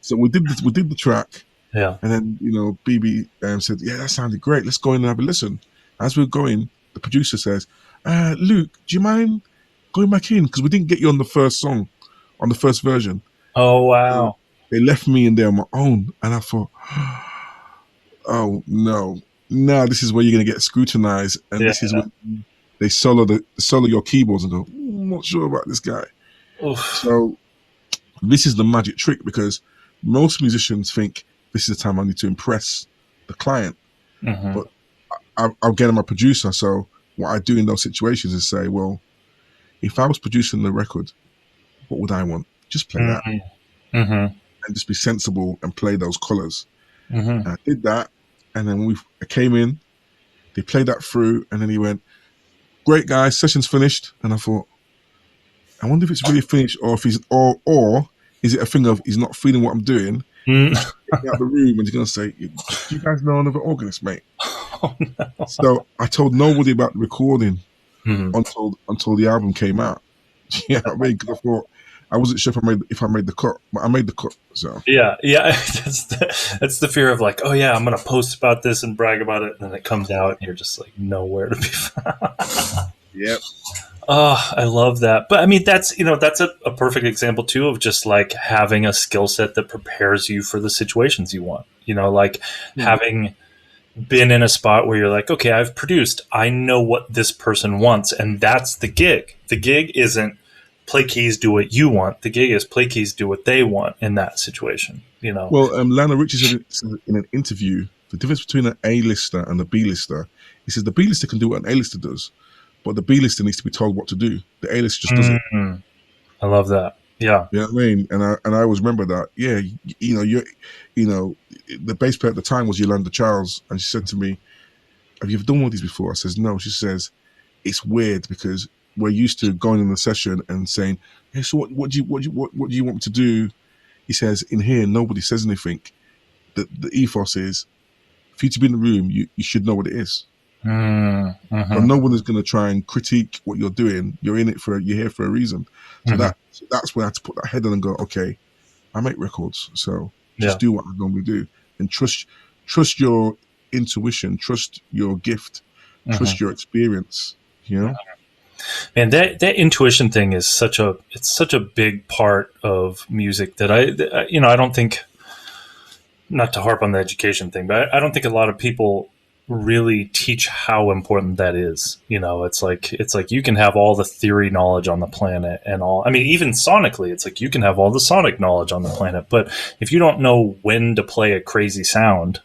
[SPEAKER 2] So we did the track.
[SPEAKER 1] Yeah.
[SPEAKER 2] And then, BB said, yeah, that sounded great. Let's go in and have a listen. As we're going, the producer says, Luke, do you mind going back in? Because we didn't get you on the first song, on the first version.
[SPEAKER 1] Oh, wow.
[SPEAKER 2] They left me in there on my own. And I thought, oh, no. Now this is where you're going to get scrutinized. And this is when they solo your keyboards and go, I'm not sure about this guy. Oof. So this is the magic trick, because most musicians think, this is the time I need to impress the client. But I'm getting my producer. So what I do in those situations is say, well, if I was producing the record, what would I want? Just play that. And just be sensible and play those colors. And I did that. And then when I came in, they played that through. And then he went, great guys, session's finished. And I thought, I wonder if it's really finished, or if he's or is it a thing of he's not feeling what I'm doing? He's out of the room and he's going to say, do you guys know another organist, mate? Oh, no. So I told nobody about the recording until the album came out. You know what I mean? Because I thought, I wasn't sure if I made the cut, but I made the cut. So
[SPEAKER 1] yeah, that's the fear of like, oh yeah, I'm going to post about this and brag about it, and then it comes out and you're just like nowhere to be found.
[SPEAKER 2] Yep.
[SPEAKER 1] Oh, I love that. But I mean, that's a perfect example too of just like having a skill set that prepares you for the situations you want. Having been in a spot where you're like, okay, I've produced, I know what this person wants, and that's the gig. The gig isn't play keys, do what you want. The gig is play keys, do what they want in that situation, you know?
[SPEAKER 2] Well, Lionel Richie said in an interview, the difference between an A-lister and a B-lister, he says the B-lister can do what an A-lister does, but the B-lister needs to be told what to do. The A-lister just does it.
[SPEAKER 1] I love that. Yeah.
[SPEAKER 2] You know what I mean? And I always remember that. Yeah, the bass player at the time was Yolanda Charles, and she said to me, "Have you ever done one of these before?" I says, "No." She says, "It's weird because we're used to going in the session and saying, hey, so what do you want me to do?" He says, "In here, nobody says anything. The ethos is for you to be in the room, you should know what it is. But no one is going to try and critique what you're doing. You're here for a reason." So that's where I had to put that head on and go, okay, I make records, so just do what I normally do and trust your intuition, trust your gift, trust your experience. You know,
[SPEAKER 1] and that intuition thing is such a big part of music that I don't think, not to harp on the education thing, but I don't think a lot of people really teach how important that is. You know, it's like you can have all the theory knowledge on the planet and all. I mean, even sonically, it's like you can have all the sonic knowledge on the planet, but if you don't know when to play a crazy sound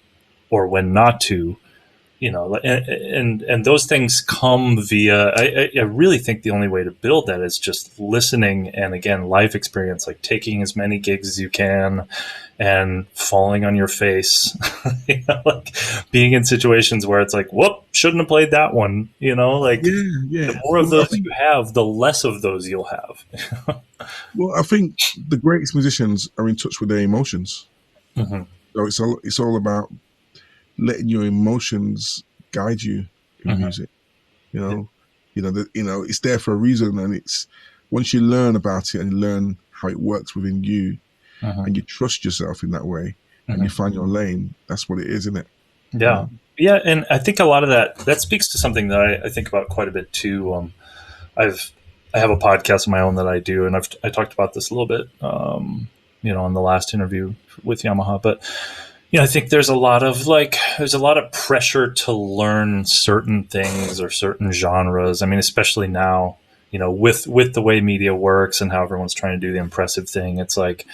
[SPEAKER 1] or when not to, you know, and those things come via. I really think the only way to build that is just listening and, again, life experience, like taking as many gigs as you can and falling on your face, you know, like being in situations where it's like, whoop, shouldn't have played that one, you know, like the more of those you have, the less of those you'll have.
[SPEAKER 2] Well, I think the greatest musicians are in touch with their emotions. So it's all about letting your emotions guide you in music. You know, it's there for a reason, and it's once you learn about it and you learn how it works within you, and you trust yourself in that way, and you find your lane. That's what it is, isn't it?
[SPEAKER 1] Yeah, yeah, and I think a lot of that speaks to something that I think about quite a bit too. I have a podcast of my own that I do, and I talked about this a little bit, you know, on the last interview with Yamaha, but. You know, I think there's a lot of pressure to learn certain things or certain genres. I mean, especially now, you know, with the way media works and how everyone's trying to do the impressive thing. It's like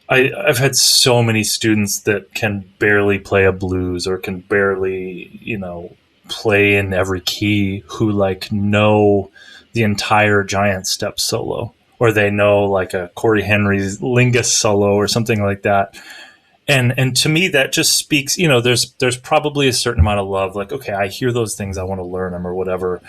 [SPEAKER 1] I've had so many students that can barely play a blues or can barely, you know, play in every key who like know the entire Giant Step solo, or they know like a Corey Henry's Lingus solo or something like that. And to me, that just speaks, you know, there's probably a certain amount of love, like, okay, I hear those things, I want to learn them or whatever.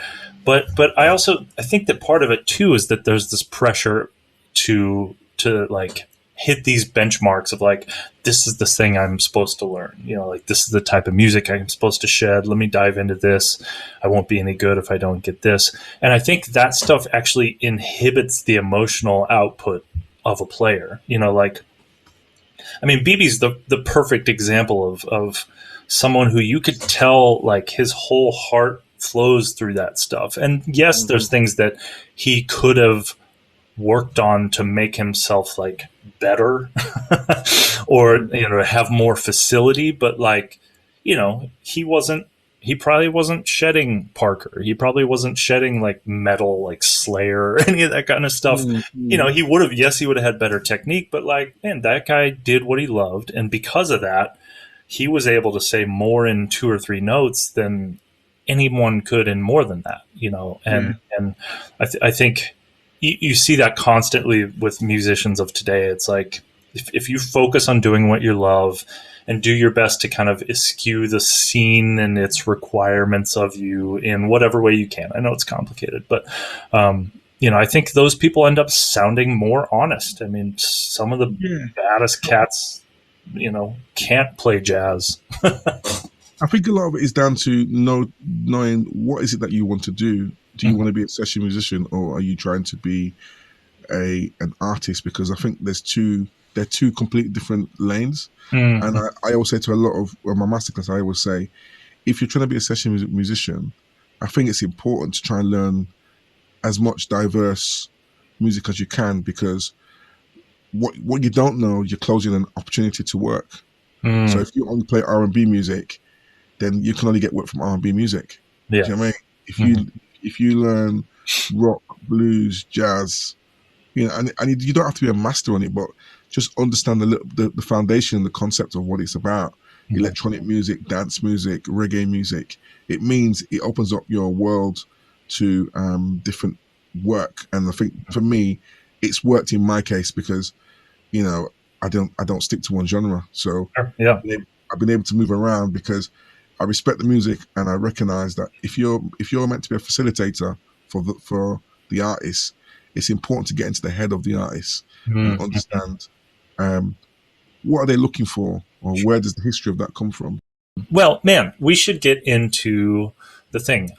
[SPEAKER 1] But I think that part of it too is that there's this pressure to like hit these benchmarks of like, this is the thing I'm supposed to learn, you know, like this is the type of music I'm supposed to shed. Let me dive into this. I won't be any good if I don't get this. And I think that stuff actually inhibits the emotional output of a player, you know, like, I mean, BB's the perfect example of someone who you could tell like his whole heart flows through that stuff. And yes, there's things that he could have worked on to make himself like better or, you know, have more facility. But like, you know, he probably wasn't shedding Parker. He probably wasn't shedding like metal, like Slayer or any of that kind of stuff. You know, he would have had better technique, but like, man, that guy did what he loved. And because of that, he was able to say more in 2 or 3 notes than anyone could in more than that, you know? And I think you see that constantly with musicians of today. It's like, if you focus on doing what you love and do your best to kind of eschew the scene and its requirements of you in whatever way you can. I know it's complicated, but, you know, I think those people end up sounding more honest. I mean, some of the baddest cats, you know, can't play jazz.
[SPEAKER 2] I think a lot of it is down to knowing what is it that you want to do. Do you want to be a session musician, or are you trying to be an artist? Because I think they're two completely different lanes. And I always say to a lot of my masterclass, I always say, if you're trying to be a session musician, I think it's important to try and learn as much diverse music as you can, because what you don't know, you're closing an opportunity to work. So if you only play R&B music, then you can only get work from R&B music.
[SPEAKER 1] Yeah.
[SPEAKER 2] Do you know what I mean? If you learn rock, blues, jazz, you know, and you don't have to be a master on it, but just understand the foundation, the concept of what it's about. Electronic music, dance music, reggae music. It means it opens up your world to different work. And I think for me, it's worked in my case because, you know, I don't stick to one genre. So
[SPEAKER 1] yeah,
[SPEAKER 2] I've been able to move around because I respect the music, and I recognize that if you're meant to be a facilitator for the artist, it's important to get into the head of the artist and understand what are they looking for, or where does the history of that come from.
[SPEAKER 1] Well, man, we should get into the thing.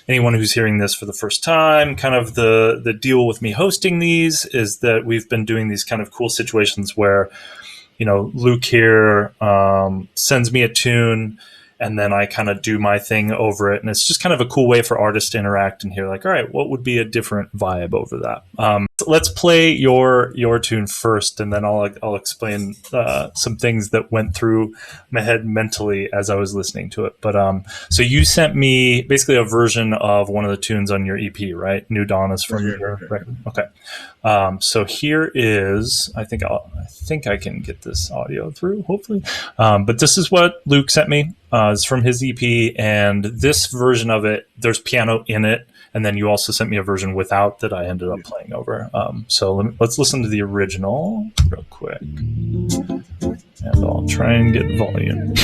[SPEAKER 1] Anyone who's hearing this for the first time, kind of the deal with me hosting these is that we've been doing these kind of cool situations where, you know, Luke here sends me a tune, and then I kind of do my thing over it. And it's just kind of a cool way for artists to interact and hear like, all right, what would be a different vibe over that? Let's play your tune first, and then I'll explain some things that went through my head mentally as I was listening to it. But so you sent me basically a version of one of the tunes on your EP, right? New Dawn is from your record. Okay. So here is, I think I can get this audio through, hopefully. But this is what Luke sent me. It's from his EP, and this version of it, there's piano in it, and then you also sent me a version without that I ended up playing over. So let's listen to the original real quick, and I'll try and get volume.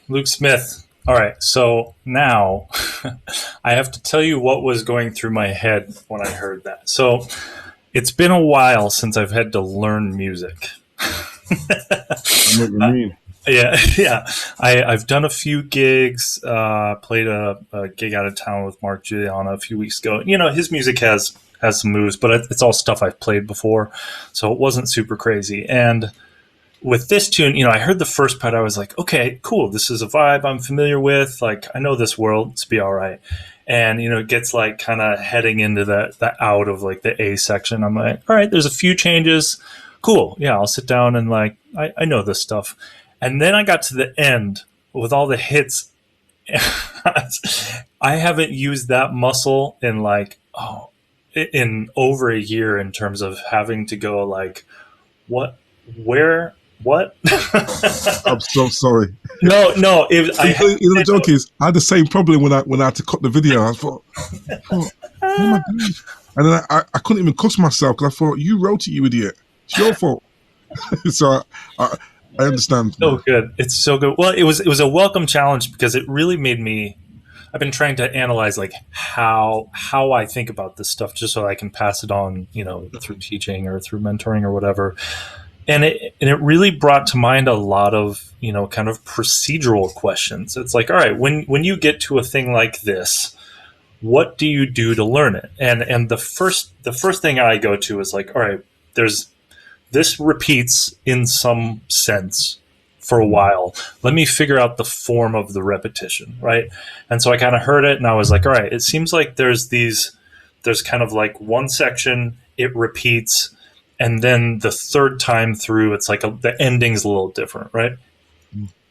[SPEAKER 1] Luke Smith. All right, so now I have to tell you what was going through my head when I heard that. So it's been a while since I've had to learn music.
[SPEAKER 2] I know what you mean.
[SPEAKER 1] Yeah. I've done a few gigs. Played a gig out of town with Mark Giuliano a few weeks ago. You know, his music has some moves, but it's all stuff I've played before, so it wasn't super crazy. And with this tune, you know, I heard the first part. I was like, okay, cool. This is a vibe I'm familiar with. Like, I know this world. It's be all right. And, you know, it gets like kind of heading into the out of like the A section. I'm like, all right, there's a few changes. Cool. Yeah, I'll sit down and like, I know this stuff. And then I got to the end with all the hits. I haven't used that muscle in in over a year in terms of having to go like, what, where, what?
[SPEAKER 2] I'm so sorry.
[SPEAKER 1] No.
[SPEAKER 2] The joke is, I had the same problem when I had to cut the video. I thought, oh my God. And then I couldn't even cuss myself because I thought, you wrote it, you idiot. It's your fault. So I understand.
[SPEAKER 1] So good. It's so good. Well, it was a welcome challenge because it really made me. I've been trying to analyze like how I think about this stuff just so I can pass it on, through teaching or through mentoring or whatever. And it really brought to mind a lot of, kind of procedural questions. It's like, all right, when you get to a thing like this, what do you do to learn it? And the first thing I go to is like, all right, this repeats in some sense for a while. Let me figure out the form of the repetition, right? And so I kind of heard it and I was like, all right, it seems like there's kind of like one section, it repeats, and then the third time through, it's like the ending's a little different, right?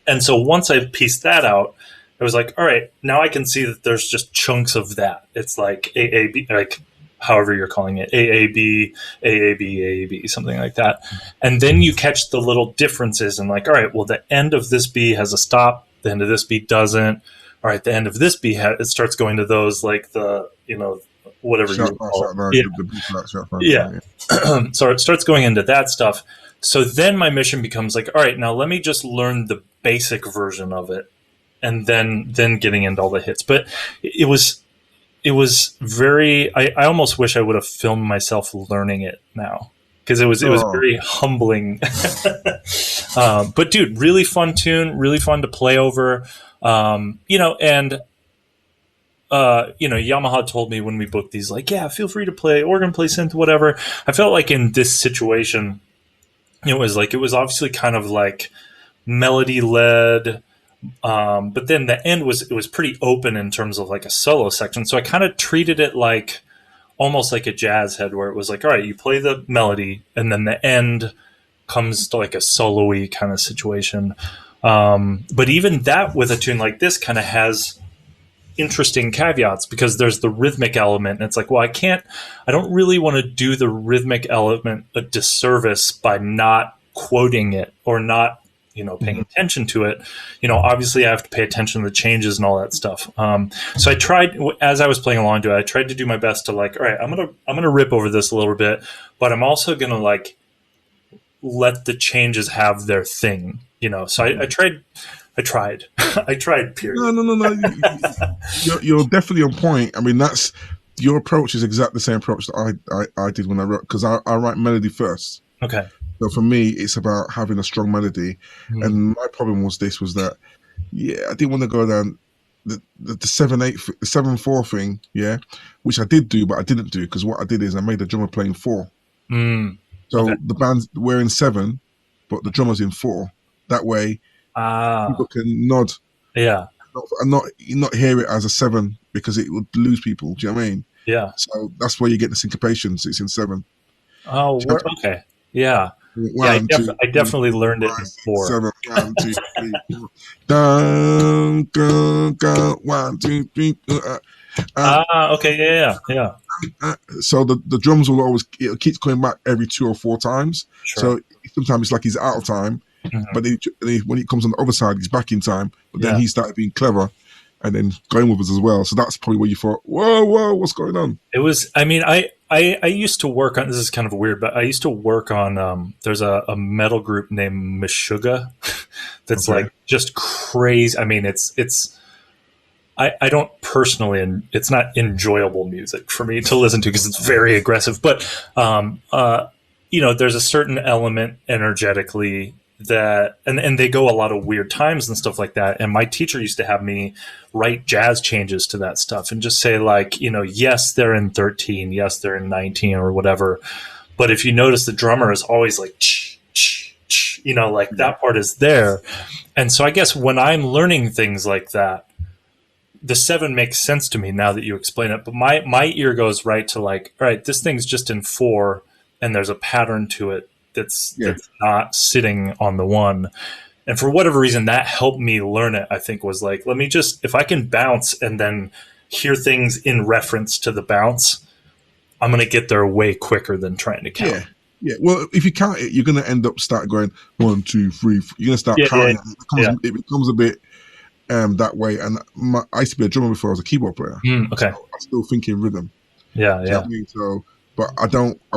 [SPEAKER 1] And so once I pieced that out, I was like, all right, now I can see that there's just chunks of that. It's like AAB, like however you're calling it, AAB, AAB, something like that. And then you catch the little differences and like, all right, well, the end of this B has a stop, the end of this B doesn't. All right, the end of this B, it starts going to those like the, whatever you call it. Yeah. So it starts going into that stuff. So then my mission becomes like, all right, now let me just learn the basic version of it. And then getting into all the hits. But it was very, I almost wish I would have filmed myself learning it now. Because it was very humbling. But dude, really fun tune, really fun to play over. Yamaha told me when we booked these, like, yeah, feel free to play organ, play synth, whatever. I felt like in this situation, it was obviously kind of like melody led. But then the end was pretty open in terms of like a solo section. So I kind of treated it like almost like a jazz head where it was like, all right, you play the melody and then the end comes to like a solo-y kind of situation. But even that with a tune like this kind of has interesting caveats because there's the rhythmic element. And it's like, well, I don't really want to do the rhythmic element a disservice by not quoting it or not, paying attention to it. Obviously I have to pay attention to the changes and all that stuff. So I tried, as I was playing along to it, I tried to do my best to like, all right, I'm going to rip over this a little bit, but I'm also going to like let the changes have their thing, So I tried. I tried, period.
[SPEAKER 2] No. You're definitely on point. I mean, your approach is exactly the same approach that I did when I wrote, because I write melody first.
[SPEAKER 1] Okay.
[SPEAKER 2] So for me, it's about having a strong melody. And my problem was that, I didn't want to go down the 7/8, the 7/4 thing, which I did do, but I didn't do, because what I did is I made the drummer playing 4. So the band's we're in 7, but the drummer's in 4. That way, people can nod.
[SPEAKER 1] Yeah.
[SPEAKER 2] And not hear it as a 7 because it would lose people. Do you know what I mean?
[SPEAKER 1] Yeah.
[SPEAKER 2] So that's where you get the syncopations. It's in 7.
[SPEAKER 1] Oh, okay. Yeah. I definitely learned it in 4.
[SPEAKER 2] 7, 1, 2, 3, 4. Dun, dun, dun, 1, 2, 3.
[SPEAKER 1] Okay. Yeah.
[SPEAKER 2] So the drums will always, it keeps coming back every 2 or 4 times.
[SPEAKER 1] Sure.
[SPEAKER 2] So sometimes it's like he's out of time, but then when he comes on the other side, he's back in time. But then he started being clever and then going with us as well. So that's probably where you thought, whoa, what's going on?
[SPEAKER 1] It was, I mean, I used to work on, this is kind of weird, but I used to work on, there's a metal group named Meshuggah that's like just crazy. I mean, I don't personally, and it's not enjoyable music for me to listen to because it's very aggressive, but, there's a certain element energetically that, and they go a lot of weird times and stuff like that. And my teacher used to have me write jazz changes to that stuff and just say like, yes, they're in 13, yes, they're in 19 or whatever. But if you notice the drummer is always like, like that part is there. And so I guess when I'm learning things like that, the 7 makes sense to me now that you explain it. But my ear goes right to like, all right, this thing's just in 4 and there's a pattern to it that's not sitting on the 1. And for whatever reason, that helped me learn it. I think was like, let me just, if I can bounce and then hear things in reference to the bounce, I'm going to get there way quicker than trying to count.
[SPEAKER 2] Yeah. Yeah, well, if you count it, you're going to end up start going 1, 2, 3. You're going to start counting. It becomes a bit that way. And I used to be a drummer before I was a keyboard player.
[SPEAKER 1] Okay.
[SPEAKER 2] So I still think in rhythm.
[SPEAKER 1] Yeah.
[SPEAKER 2] You know what I mean? So, but I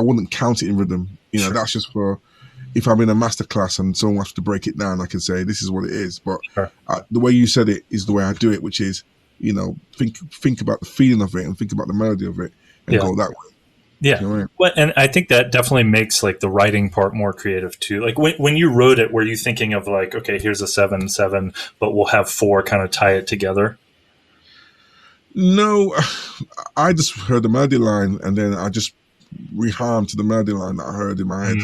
[SPEAKER 2] wouldn't count it in rhythm. You know, that's just for if I'm in a master class and someone wants to break it down, I can say this is what it is. But the way you said it is the way I do it, which is, you know, think about the feeling of it and think about the melody of it and go that way.
[SPEAKER 1] Yeah.
[SPEAKER 2] You know what I mean?
[SPEAKER 1] Well, and I think that definitely makes like the writing part more creative too. Like when you wrote it, were you thinking of like, okay, here's a 7/7, but we'll have 4 kind of tie it together?
[SPEAKER 2] No, I just heard the melody line and then I just reharmed to the melody line that I heard in my head.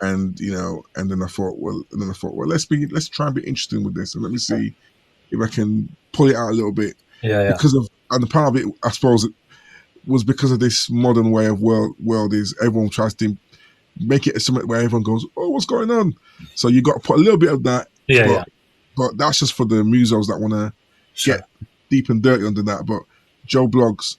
[SPEAKER 2] And, you know, and then I thought, well, let's try and be interesting with this and let me see if I can pull it out a little bit.
[SPEAKER 1] Yeah.
[SPEAKER 2] Because of, and the part of it, I suppose, was because of this modern way of world is everyone tries to make it something where everyone goes, oh, what's going on? So you got to put a little bit of that. But that's just for the musos that want to get deep and dirty under that. But Joe Blogs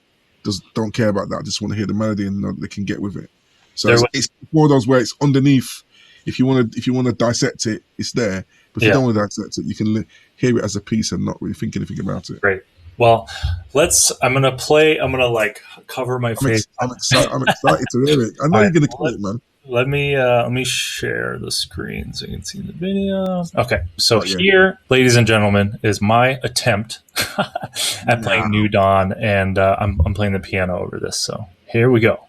[SPEAKER 2] don't care about that. Just want to hear the melody and know they can get with it. So it's one of those where it's underneath. If you want to dissect it, it's there. But if you don't want to dissect it, you can hear it as a piece and not really think anything about it.
[SPEAKER 1] Great. Well, I'm going to like cover my face.
[SPEAKER 2] I'm excited to hear it. I know you're going to kill it, man.
[SPEAKER 1] Let me share the screen so you can see the video. Okay. So here, ladies and gentlemen, is my attempt at playing New Dawn, and I'm playing the piano over this. So here we go.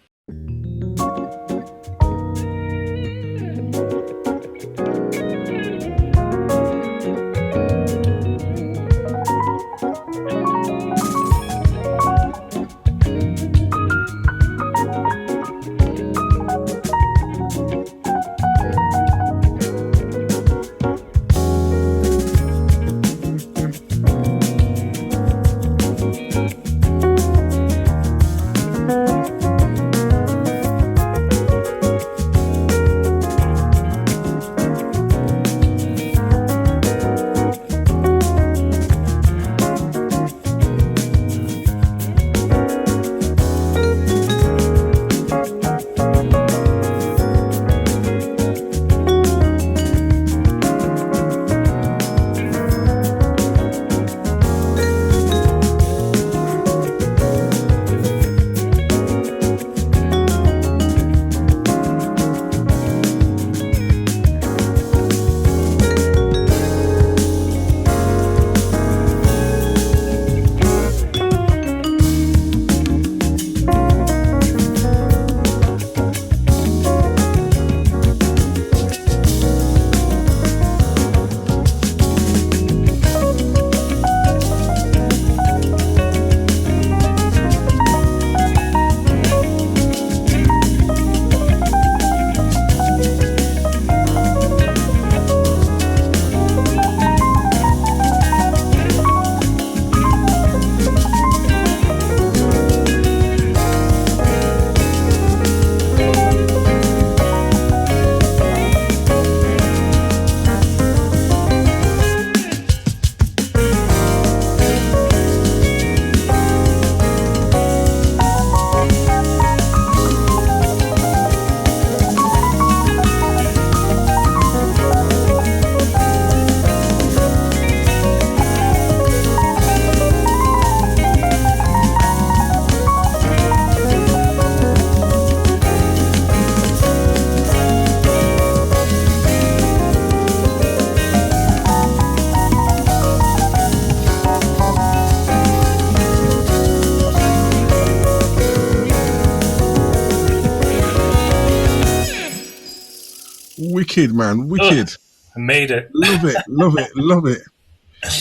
[SPEAKER 2] Wicked, man. Wicked.
[SPEAKER 1] I made it.
[SPEAKER 2] Love it. Love it. Love it.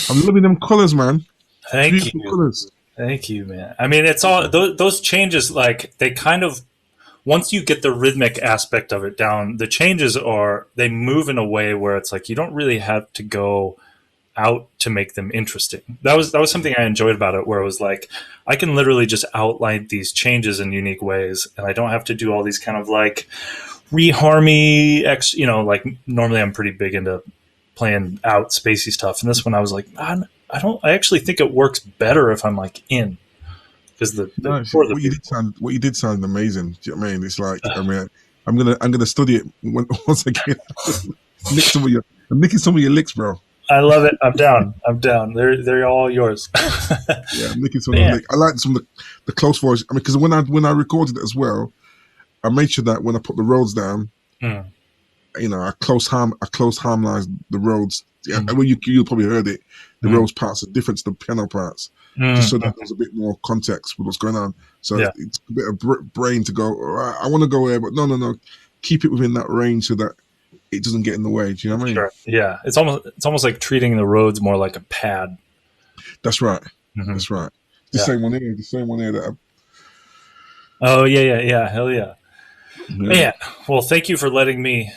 [SPEAKER 2] I'm loving them colors, man.
[SPEAKER 1] Thank you.
[SPEAKER 2] Colors.
[SPEAKER 1] Thank you, man. I mean, it's all those changes, like they kind of, once you get the rhythmic aspect of it down, the changes they move in a way where it's like you don't really have to go out to make them interesting. That was something I enjoyed about it, where it was like I can literally just outline these changes in unique ways, and I don't have to do all these kind of like reharmy like normally I'm pretty big into playing out spacey stuff. And this one I was like, I actually think it works better if I'm like in. Because
[SPEAKER 2] what you did sounded amazing. Do you know what I mean? It's like, I mean, I'm gonna study it once again. I'm nicking some of your licks, bro.
[SPEAKER 1] I love it. I'm down. They're all yours.
[SPEAKER 2] Yeah, I'm nicking some of the licks. I like some of the close voice. I mean, because when I recorded it as well, I made sure that when I put the Rhodes down, you know, I close harmonized the Rhodes. Yeah, well, you probably heard it. The Rhodes parts are different to the piano parts, just so that there's a bit more context with what's going on. So it's a bit of brain to go, all right, I want to go here, but no, keep it within that range so that it doesn't get in the way. Do you know what I mean?
[SPEAKER 1] Sure. Yeah, it's almost like treating the Rhodes more like a pad.
[SPEAKER 2] That's right. That's right. The same one here. That.
[SPEAKER 1] Oh yeah. Hell yeah. Man, well, thank you for letting me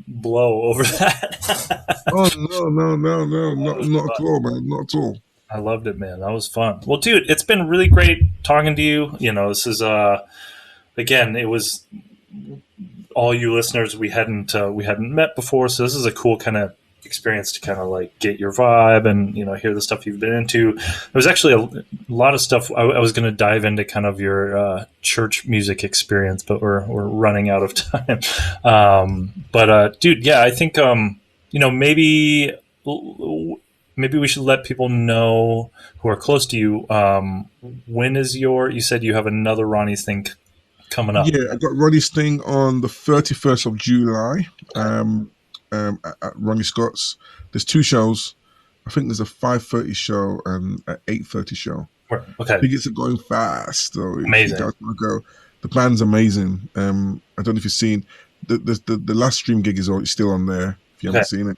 [SPEAKER 1] blow over that.
[SPEAKER 2] Oh no, not at all, man, not at all.
[SPEAKER 1] I loved it, man. That was fun. Well, dude, it's been really great talking to you. You know, this is again, it was all you listeners we hadn't met before, so this is a cool kind of experience to kind of like get your vibe and, you know, hear the stuff you've been into. There was actually a lot of stuff I was going to dive into, kind of your church music experience, but we're running out of time. But dude, yeah, I think you know, maybe we should let people know who are close to you. When is you said you have another Ronnie's thing coming up?
[SPEAKER 2] Yeah, I got Ronnie's thing on the 31st of July. At Ronnie Scott's. There's 2 shows. I think there's a 5:30 show and an 8:30 show.
[SPEAKER 1] Okay.
[SPEAKER 2] Tickets are going fast. So
[SPEAKER 1] amazing.
[SPEAKER 2] If you guys want to go, the band's amazing. I don't know if you've seen the last stream gig is still on there if you haven't seen it,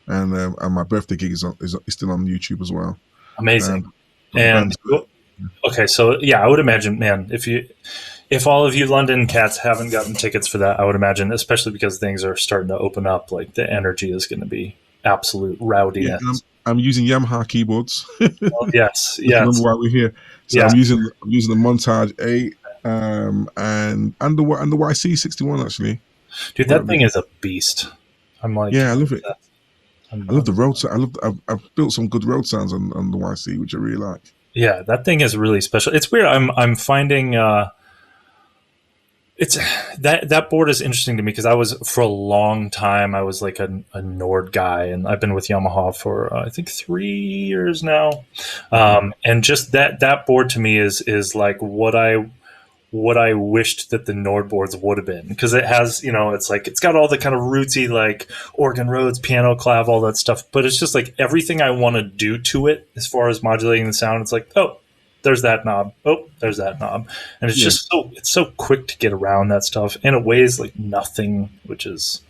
[SPEAKER 2] and my birthday gig is still on YouTube as well.
[SPEAKER 1] Amazing. Okay, so yeah, I would imagine, man, if all of you London cats haven't gotten tickets for that, I would imagine, especially because things are starting to open up, like the energy is going to be absolute rowdiness.
[SPEAKER 2] Yeah, I'm using Yamaha keyboards.
[SPEAKER 1] Oh, yes.
[SPEAKER 2] Remember why we're here. So I'm using the Montage 8 and the YC61 actually.
[SPEAKER 1] Dude, that thing is a beast. I'm like,
[SPEAKER 2] yeah, I love it. I love the road. I've built some good road sounds on the YC, which I really like.
[SPEAKER 1] Yeah, that thing is really special. It's weird. I'm finding it's that board is interesting to me because I was, for a long time, I was like a Nord guy, and I've been with Yamaha for I think 3 years now. And just that board to me is like what I wished that the Nord boards would have been, because it has, you know, it's like it's got all the kind of rootsy like organ Rhodes, piano clav, all that stuff, but it's just like everything I want to do to it as far as modulating the sound. It's like, oh, there's that knob. Oh, there's that knob. And it's just so quick to get around that stuff. And it weighs like nothing, which is...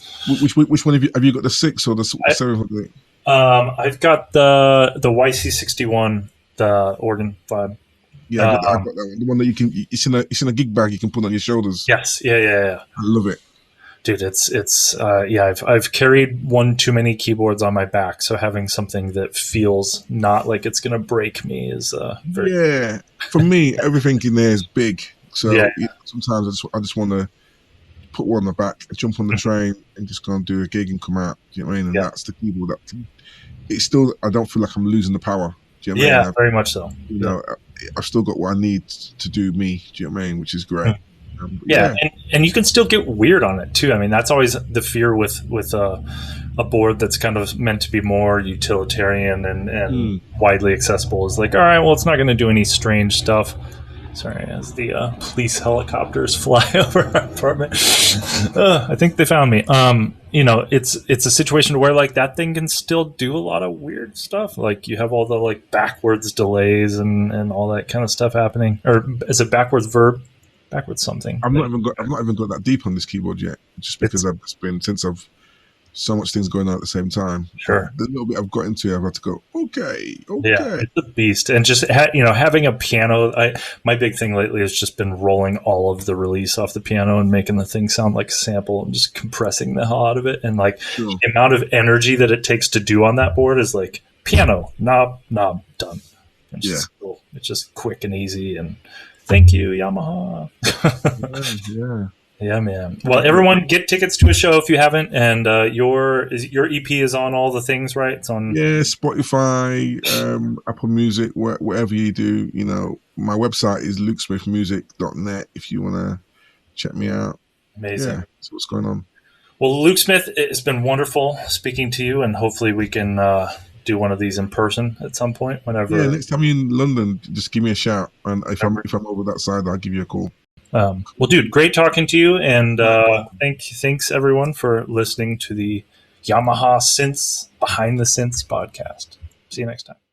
[SPEAKER 2] Which one have you got, the 6 or the 7?
[SPEAKER 1] I've got the YC61, the organ vibe.
[SPEAKER 2] Yeah, I've got that one. The one that you can... It's in a gig bag you can put on your shoulders.
[SPEAKER 1] Yes. Yeah.
[SPEAKER 2] I love it.
[SPEAKER 1] Dude, I've carried one too many keyboards on my back, so having something that feels not like it's going to break me is very...
[SPEAKER 2] Yeah, for me, everything in there is big. So sometimes I just want to put one on the back, jump on the train, and just go and do a gig and come out. Do you know what I mean? And that's the keyboard. It's still, I don't feel like I'm losing the power. Do you know what I mean?
[SPEAKER 1] Very much so.
[SPEAKER 2] You know, I've still got what I need to do me. Do you know what I mean? Which is great.
[SPEAKER 1] And you can still get weird on it too. I mean, that's always the fear with a board that's kind of meant to be more utilitarian and widely accessible, is like, all right, well, it's not going to do any strange stuff. Sorry, as the police helicopters fly over our apartment. I think they found me. You know, it's a situation where like that thing can still do a lot of weird stuff. Like you have all the like backwards delays and all that kind of stuff happening. Or is it backwards verb? Backwards something.
[SPEAKER 2] I've not even got that deep on this keyboard yet, just because since I've so much things going on at the same time.
[SPEAKER 1] Sure.
[SPEAKER 2] The little bit I've got into, I've had to go, okay.
[SPEAKER 1] Yeah, it's a beast. And just, having a piano, my big thing lately has just been rolling all of the release off the piano and making the thing sound like a sample and just compressing the hell out of it. And like the amount of energy that it takes to do on that board is like piano, knob, done. It's just quick and easy. And thank you, Yamaha.
[SPEAKER 2] Yeah.
[SPEAKER 1] Yeah, man. Well, everyone, get tickets to a show if you haven't. And your EP is on all the things, right? It's on.
[SPEAKER 2] Yeah, Spotify, Apple Music, whatever you do. You know, my website is lukesmithmusic.net if you want to check me out.
[SPEAKER 1] Amazing.
[SPEAKER 2] Yeah, so what's going on?
[SPEAKER 1] Well, Luke Smith, it's been wonderful speaking to you, and hopefully we can do one of these in person at some point. Whenever.
[SPEAKER 2] Yeah, next time you're in London, just give me a shout, and if I'm over that side, I'll give you a call.
[SPEAKER 1] Well, dude, great talking to you, and thanks everyone for listening to the Yamaha Synths Behind the Synths podcast. See you next time.